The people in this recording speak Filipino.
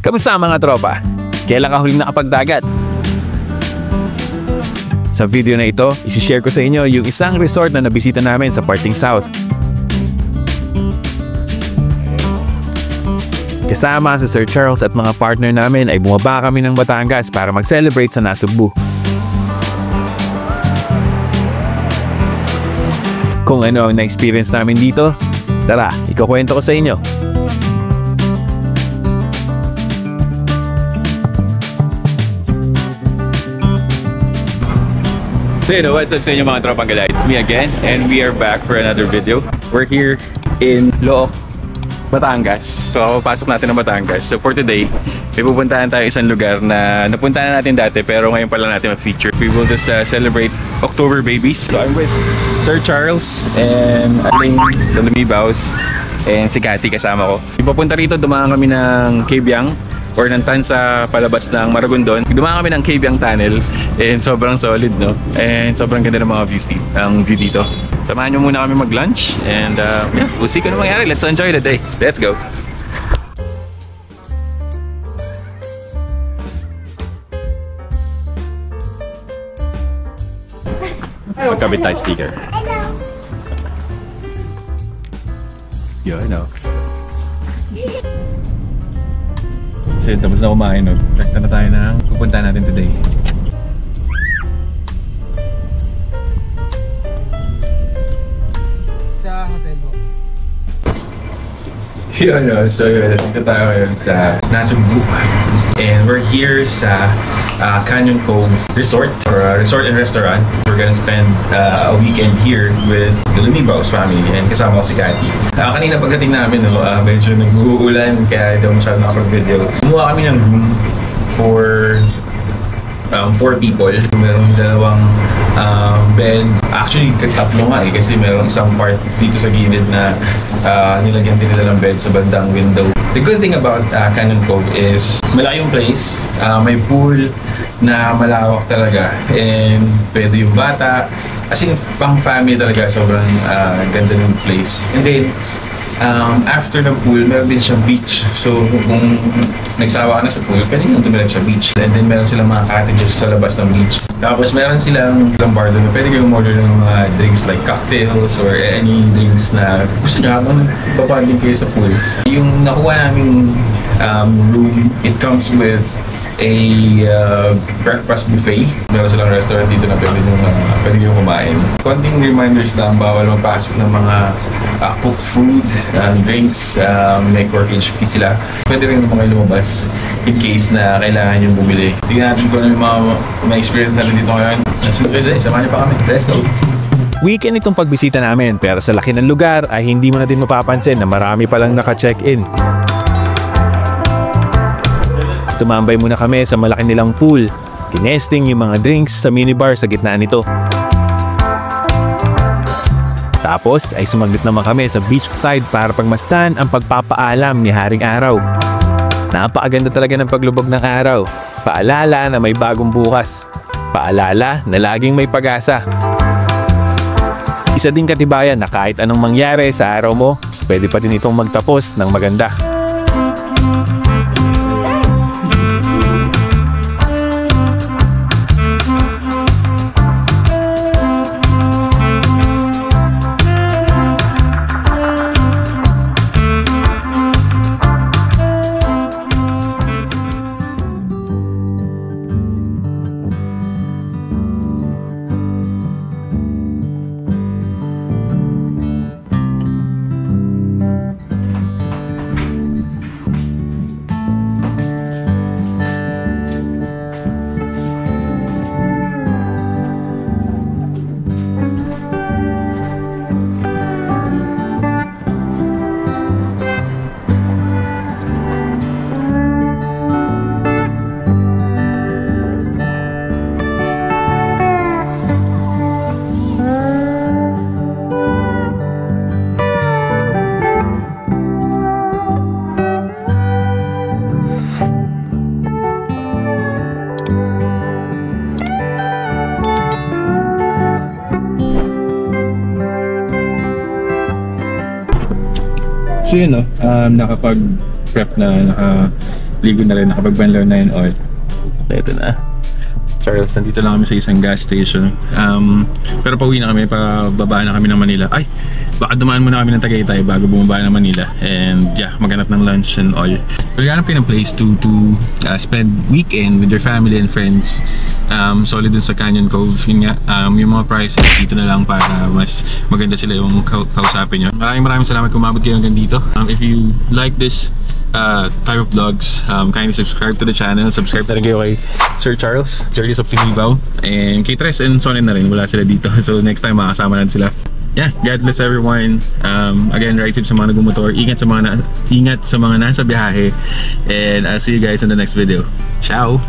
Kamusta mga tropa? Kailan ka huling nakapagdagat? Sa video na ito, isi-share ko sa inyo yung isang resort na nabisita namin sa Parting South. Kasama si Sir Charles at mga partner namin ay bumaba kami ng Batangas para mag-celebrate sa Nasugbu. Kung ano ang na-experience namin dito, tara, ikukwento ko sa inyo. So what's up sa inyo mga tropang gala? It's me again and we are back for another video. We're here in Looc, Batangas. So pasok natin ng Batangas. So for today, may pupuntahan tayo isang lugar na napuntahan natin dati pero ngayon pa lang natin mag-feature. We will just celebrate October Babies. So I'm with Sir Charles and Aling Lumibaos and si Cathy kasama ko. Ipapunta rito, dumaan kami ng Cabiang or ng tan sa palabas ng Maragondon. Dumaan kami ng Cabiang Tunnel and sobrang solid, no? And sobrang ganda ng mga view dito. Samahan nyo muna kami mag-lunch and yeah, we'll see kung ano mangyari. Let's enjoy the day. Let's go! Magkabit tayo sticker. Yo, I know. So tapos na kumain, no? Check na tayo ng pupunta natin today. Sa hotel mo. Yun, no? So yun, dito tayo ngayon sa Nasugbu. And we're here sa Canyon Cove Resort or resort and restaurant. We're gonna spend a weekend here with the Lumibaos family and kasama ko si Cathy. Kanina pagdating namin, no, medyo nag-uulan kaya hindi ako masyado nakapag-video. Kumuha kami ng room for 4 people. Merong dalawang bed. Actually, tatlo nga eh kasi merong isang part dito sa gilid na nilagyan din nila ng bed sa bandang window. The good thing about Canyon Cove is malaki yung place, may pool na malawak talaga and pwede yung bata. As in, pang family talaga, sobrang ganda ng place. And then, after ng pool, meron din siyang beach. So, kung nagsawa ka na sa pool, pwede nyo tumilag sa beach. And then, meron silang mga cottages sa labas ng beach. Tapos, meron silang bar doon. Pwede kayong order ng mga drinks like cocktails or any drinks na gusto nyo habang papanding kayo sa pool. Yung nakuha naming room, it comes with a breakfast buffet. Meron silang restaurant dito na pwede nyo kumain. Konting reminders lang, bawal magpasok ng mga cooked food, drinks, may corkage fee sila. Pwede rin naman kayo lumabas in case na kailangan nyo bumili. Tingnan natin kung ano yung mga experience natin dito ngayon. Samahan niyo pa kami. Let's go! Weekend itong pagbisita namin pero sa laki ng lugar ay hindi mo na din mapapansin na marami palang naka-check-in. Tumambay muna kami sa malaki nilang pool. Kinesting yung mga drinks sa minibar sa gitna nito. Tapos ay sumaglit naman kami sa beachside para pagmasdan ang pagpapaalam ni Haring Araw. Napakaganda talaga ng paglubog ng araw. Paalala na may bagong bukas. Paalala na laging may pag-asa. Isa din katibayan na kahit anong mangyari sa araw mo, pwede pa din itong magtapos ng maganda. So yun, no? Nakapag-prep na, ligo na rin, nakapag-banlaw na yun all. Ito na. Charles, nandito lang kami sa isang gas station. Pero pauwi na kami, pababa na kami ng Manila. Ay, baka dumaan muna kami ng Tagaytay bago bumaba ng Manila. And yeah, maghanap ng lunch and all. Maghanap kayo ng place to spend weekend with your family and friends. Solid dun sa Canyon Cove. Yun nga, yung mga prices dito na lang para mas maganda sila yung kausapin nyo. Maraming salamat kung umabot kayo hanggang dito. If you like this type of vlogs, kindly subscribe to the channel. Subscribe na rin kayo kay Sir Charles of Tinibaw, and kay Tres and Sonen na rin, wala sila dito. So next time makasama na sila. Yeah, God bless everyone. Again, ride safe sa mga nagmumotor. Ingat sa mga nasa biyahe. And I'll see you guys in the next video. Ciao!